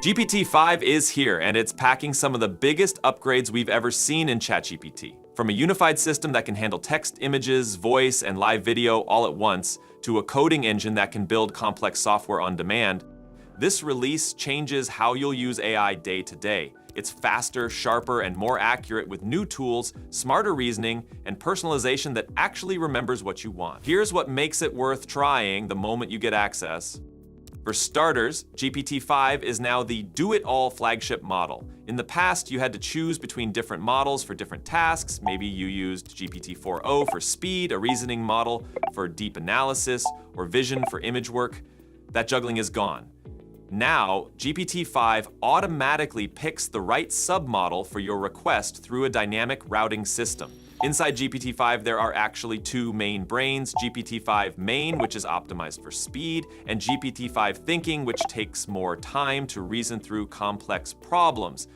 GPT-5 is here, and it's packing some of the biggest upgrades we've ever seen in ChatGPT. From a unified system that can handle text, images, voice, and live video all at once, to a coding engine that can build complex software on demand, this release changes how you'll use AI day to day. It's faster, sharper, and more accurate with new tools, smarter reasoning, and personalization that actually remembers what you want. Here's what makes it worth trying the moment you get access. For starters, GPT-5 is now the do-it-all flagship model. In the past, you had to choose between different models for different tasks. Maybe you used GPT-4o for speed, a reasoning model for deep analysis, or vision for image work. That juggling is gone. Now, GPT-5 automatically picks the right submodel for your request through a dynamic routing system. Inside GPT-5, there are actually two main brains, GPT-5 Main, which is optimized for speed, and GPT-5 Thinking, which takes more time to reason through complex problems.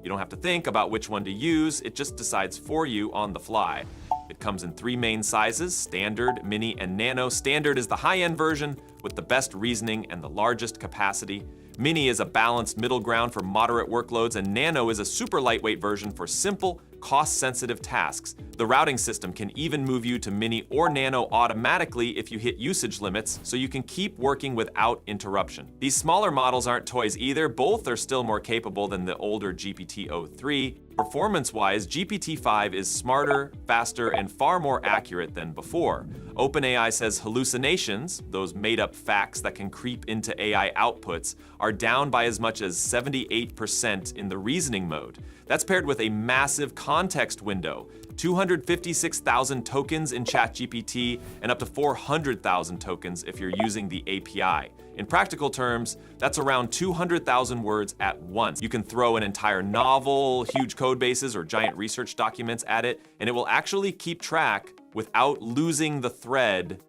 You don't have to think about which one to use, it just decides for you on the fly. It comes in three main sizes, Standard, Mini, and Nano. Standard is the high-end version with the best reasoning and the largest capacity. Mini is a balanced middle ground for moderate workloads, and Nano is a super lightweight version for simple, cost-sensitive tasks. The routing system can even move you to Mini or Nano automatically if you hit usage limits, so you can keep working without interruption. These smaller models aren't toys either. Both are still more capable than the older GPT-03. Performance-wise, GPT-5 is smarter, faster, and far more accurate than before. OpenAI says hallucinations, those made-up facts that can creep into AI outputs, are down by as much as 78% in the reasoning mode. That's paired with a massive context window, 256,000 tokens in ChatGPT and up to 400,000 tokens if you're using the API. In practical terms, that's around 200,000 words at once. You can throw an entire novel, huge code bases, or giant research documents at it, and it will actually keep track without losing the thread.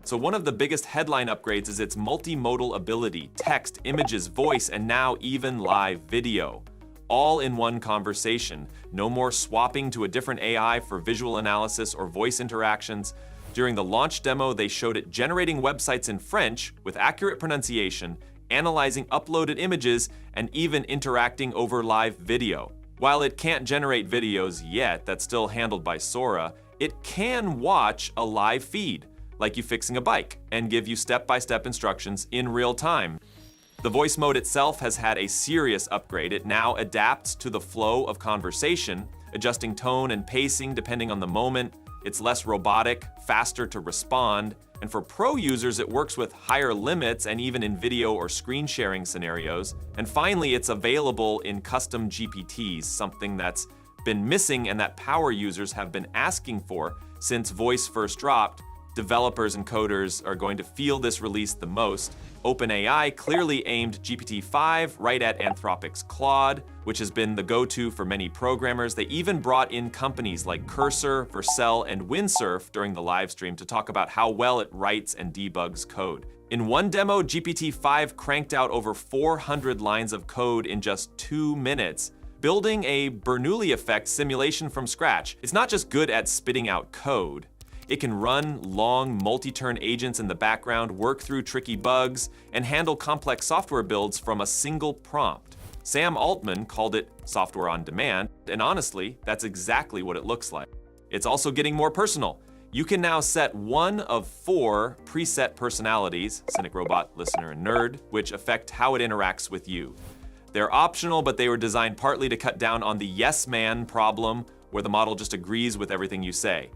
So one of the biggest headline upgrades is its multimodal ability, text, images, voice, and now even live video. All in one conversation. No more swapping to a different AI for visual analysis or voice interactions. During the launch demo, they showed it generating websites in French with accurate pronunciation, analyzing uploaded images, and even interacting over live video. While it can't generate videos yet, that's still handled by Sora, it can watch a live feed, like you fixing a bike, and give you step-by-step instructions in real time. The voice mode itself has had a serious upgrade. It now adapts to the flow of conversation, adjusting tone and pacing depending on the moment. It's less robotic, faster to respond, and for pro users, it works with higher limits and even in video or screen sharing scenarios. And finally, it's available in custom GPTs, something that's been missing and that power users have been asking for since voice first dropped. Developers and coders are going to feel this release the most. OpenAI clearly aimed GPT-5 right at Anthropic's Claude, which has been the go-to for many programmers. They even brought in companies like Cursor, Vercel, and Windsurf during the live stream to talk about how well it writes and debugs code. In one demo, GPT-5 cranked out over 400 lines of code in just 2 minutes, building a Bernoulli effect simulation from scratch. It's not just good at spitting out code. It can run long, multi-turn agents in the background, work through tricky bugs, and handle complex software builds from a single prompt. Sam Altman called it software on demand, and honestly, that's exactly what it looks like. It's also getting more personal. You can now set one of 4 preset personalities, Cynic, Robot, Listener, and Nerd, which affect how it interacts with you. They're optional, but they were designed partly to cut down on the yes man problem, where the model just agrees with everything you say.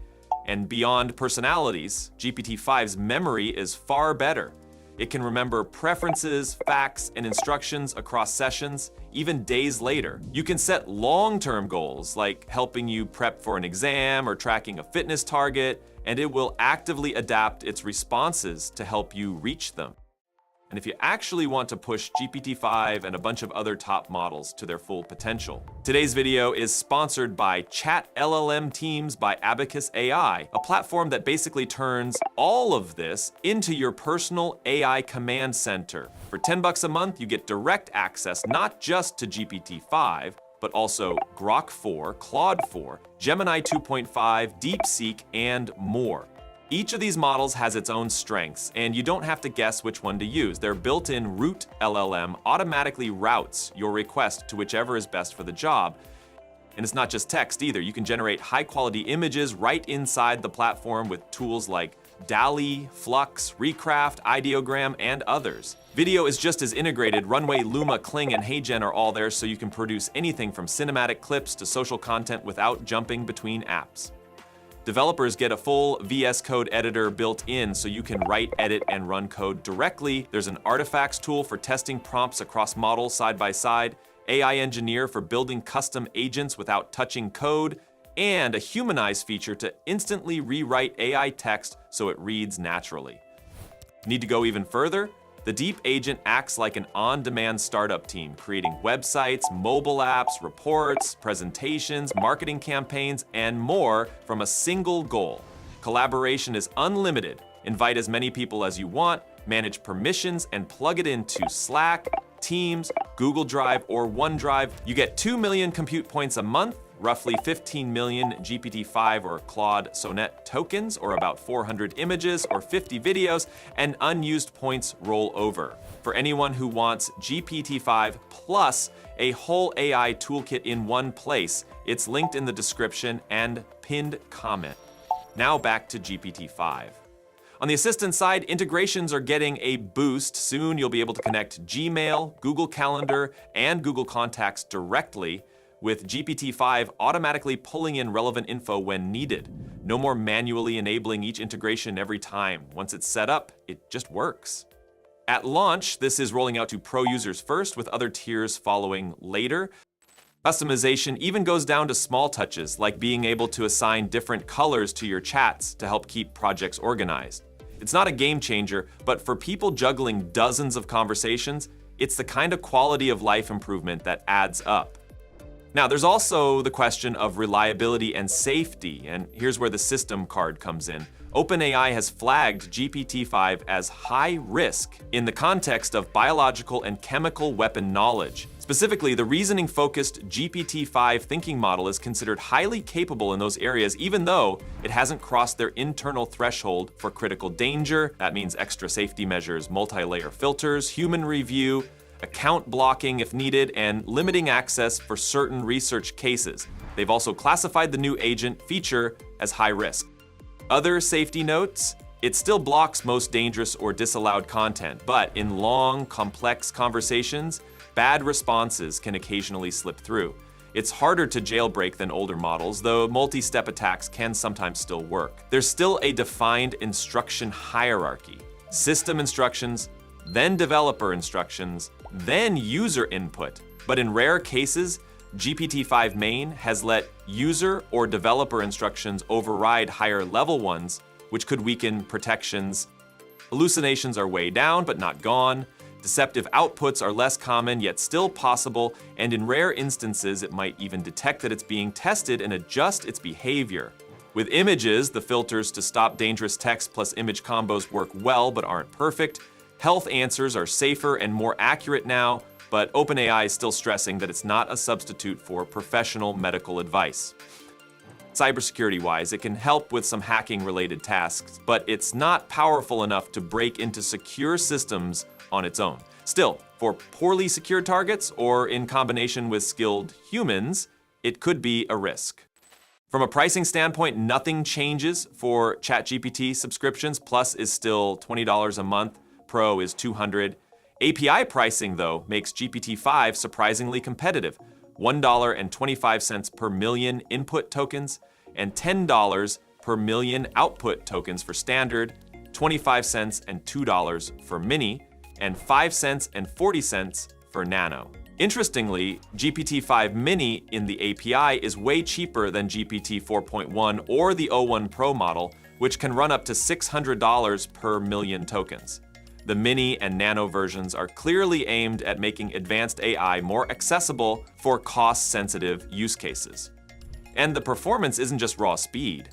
And beyond personalities, GPT-5's memory is far better. It can remember preferences, facts, and instructions across sessions, even days later. You can set long-term goals, like helping you prep for an exam or tracking a fitness target, and it will actively adapt its responses to help you reach them. And if you actually want to push GPT-5 and a bunch of other top models to their full potential. Today's video is sponsored by Chat LLM Teams by Abacus AI, a platform that basically turns all of this into your personal AI command center. For $10 a month, you get direct access not just to GPT-5, but also Grok 4, Claude 4, Gemini 2.5, DeepSeek, and more. Each of these models has its own strengths, and you don't have to guess which one to use. Their built-in route LLM automatically routes your request to whichever is best for the job. And it's not just text either. You can generate high-quality images right inside the platform with tools like DALL-E, Flux, Recraft, Ideogram, and others. Video is just as integrated. Runway, Luma, Kling, and HeyGen are all there, so you can produce anything from cinematic clips to social content without jumping between apps. Developers get a full VS Code editor built in, so you can write, edit, and run code directly. There's an artifacts tool for testing prompts across models side by side, AI Engineer for building custom agents without touching code, and a humanized feature to instantly rewrite AI text so it reads naturally. Need to go even further? The Deep Agent acts like an on-demand startup team, creating websites, mobile apps, reports, presentations, marketing campaigns, and more from a single goal. Collaboration is unlimited. Invite as many people as you want, manage permissions, and plug it into Slack, Teams, Google Drive, or OneDrive. You get 2 million compute points a month, roughly 15 million GPT-5 or Claude Sonnet tokens, or about 400 images or 50 videos, and unused points roll over. For anyone who wants GPT-5 plus a whole AI toolkit in one place, it's linked in the description and pinned comment. Now back to GPT-5. On the assistant side, integrations are getting a boost. Soon you'll be able to connect Gmail, Google Calendar, and Google Contacts directly, with GPT-5 automatically pulling in relevant info when needed. No more manually enabling each integration every time. Once it's set up, it just works. At launch, this is rolling out to pro users first, with other tiers following later. Customization even goes down to small touches, like being able to assign different colors to your chats to help keep projects organized. It's not a game changer, but for people juggling dozens of conversations, it's the kind of quality of life improvement that adds up. Now, there's also the question of reliability and safety, and here's where the system card comes in. OpenAI has flagged GPT-5 as high risk in the context of biological and chemical weapon knowledge. Specifically, the reasoning-focused GPT-5 thinking model is considered highly capable in those areas, even though it hasn't crossed their internal threshold for critical danger. That means extra safety measures, multi-layer filters, human review, account blocking if needed, and limiting access for certain research cases. They've also classified the new agent feature as high risk. Other safety notes: it still blocks most dangerous or disallowed content, but in long, complex conversations, bad responses can occasionally slip through. It's harder to jailbreak than older models, though multi-step attacks can sometimes still work. There's still a defined instruction hierarchy: system instructions, then developer instructions, then user input. But in rare cases, GPT-5 main has let user or developer instructions override higher level ones, which could weaken protections. Hallucinations are way down, but not gone. Deceptive outputs are less common, yet still possible, and in rare instances, it might even detect that it's being tested and adjust its behavior. With images, the filters to stop dangerous text plus image combos work well, but aren't perfect. Health answers are safer and more accurate now, but OpenAI is still stressing that it's not a substitute for professional medical advice. Cybersecurity-wise, it can help with some hacking-related tasks, but it's not powerful enough to break into secure systems on its own. Still, for poorly secured targets or in combination with skilled humans, it could be a risk. From a pricing standpoint, nothing changes for ChatGPT subscriptions. Plus is still $20 a month. Pro is $200. API pricing, though, makes GPT-5 surprisingly competitive: $1.25 per million input tokens and $10 per million output tokens for standard, 25 cents and $2 for mini, and 5 cents and 40 cents for nano. Interestingly, GPT-5 mini in the API is way cheaper than GPT 4.1 or the O1 Pro model, which can run up to $600 per million tokens. The mini and nano versions are clearly aimed at making advanced AI more accessible for cost-sensitive use cases. And the performance isn't just raw speed.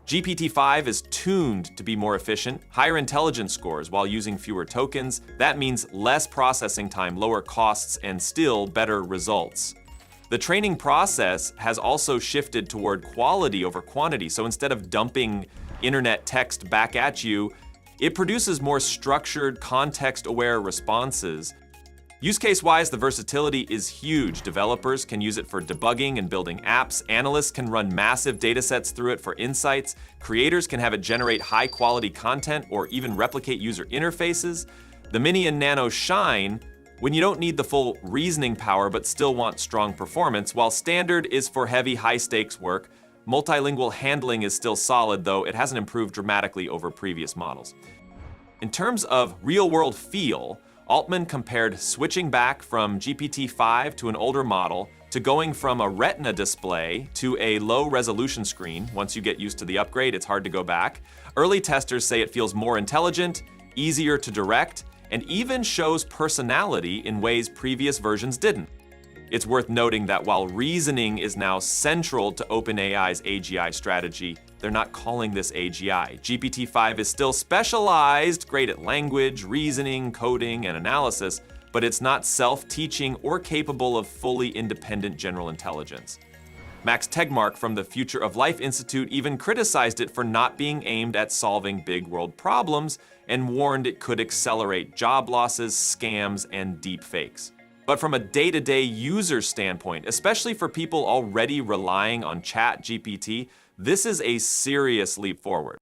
GPT-5 is tuned to be more efficient, higher intelligence scores while using fewer tokens. That means less processing time, lower costs, and still better results. The training process has also shifted toward quality over quantity, so instead of dumping internet text back at you, it produces more structured, context-aware responses. Use case-wise, the versatility is huge. Developers can use it for debugging and building apps. Analysts can run massive datasets through it for insights. Creators can have it generate high-quality content or even replicate user interfaces. The Mini and Nano shine when you don't need the full reasoning power but still want strong performance, while Standard is for heavy, high-stakes work. Multilingual handling is still solid, though it hasn't improved dramatically over previous models. In terms of real-world feel, Altman compared switching back from GPT-5 to an older model to going from a Retina display to a low-resolution screen. Once you get used to the upgrade, it's hard to go back. Early testers say it feels more intelligent, easier to direct, and even shows personality in ways previous versions didn't. It's worth noting that while reasoning is now central to OpenAI's AGI strategy, they're not calling this AGI. GPT-5 is still specialized, great at language, reasoning, coding, and analysis, but it's not self-teaching or capable of fully independent general intelligence. Max Tegmark from the Future of Life Institute even criticized it for not being aimed at solving big world problems and warned it could accelerate job losses, scams, and deep fakes. But from a day-to-day user standpoint, especially for people already relying on ChatGPT, this is a serious leap forward.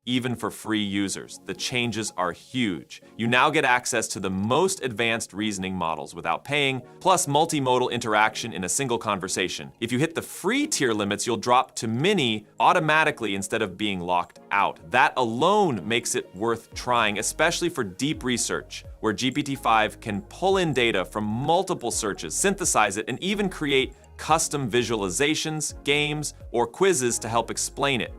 Even for free users, the changes are huge. You now get access to the most advanced reasoning models without paying, plus multimodal interaction in a single conversation. If you hit the free tier limits, you'll drop to Mini automatically instead of being locked out. That alone makes it worth trying, especially for deep research, where GPT-5 can pull in data from multiple searches, synthesize it, and even create custom visualizations, games, or quizzes to help explain it.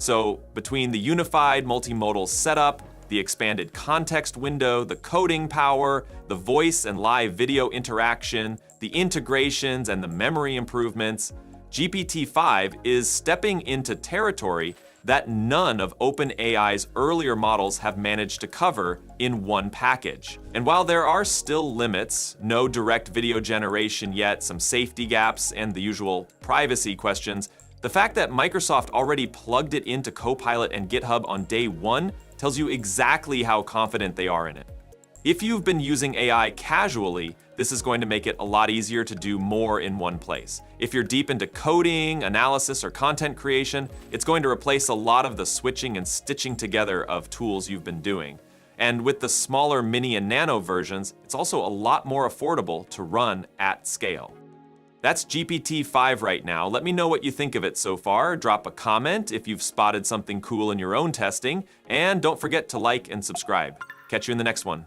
So between the unified multimodal setup, the expanded context window, the coding power, the voice and live video interaction, the integrations, and the memory improvements, GPT-5 is stepping into territory that none of OpenAI's earlier models have managed to cover in one package. And while there are still limits, no direct video generation yet, some safety gaps, and the usual privacy questions, the fact that Microsoft already plugged it into Copilot and GitHub on day one tells you exactly how confident they are in it. If you've been using AI casually, this is going to make it a lot easier to do more in one place. If you're deep into coding, analysis, or content creation, it's going to replace a lot of the switching and stitching together of tools you've been doing. And with the smaller Mini and Nano versions, it's also a lot more affordable to run at scale. That's GPT-5 right now. Let me know what you think of it so far. Drop a comment if you've spotted something cool in your own testing. And don't forget to like and subscribe. Catch you in the next one.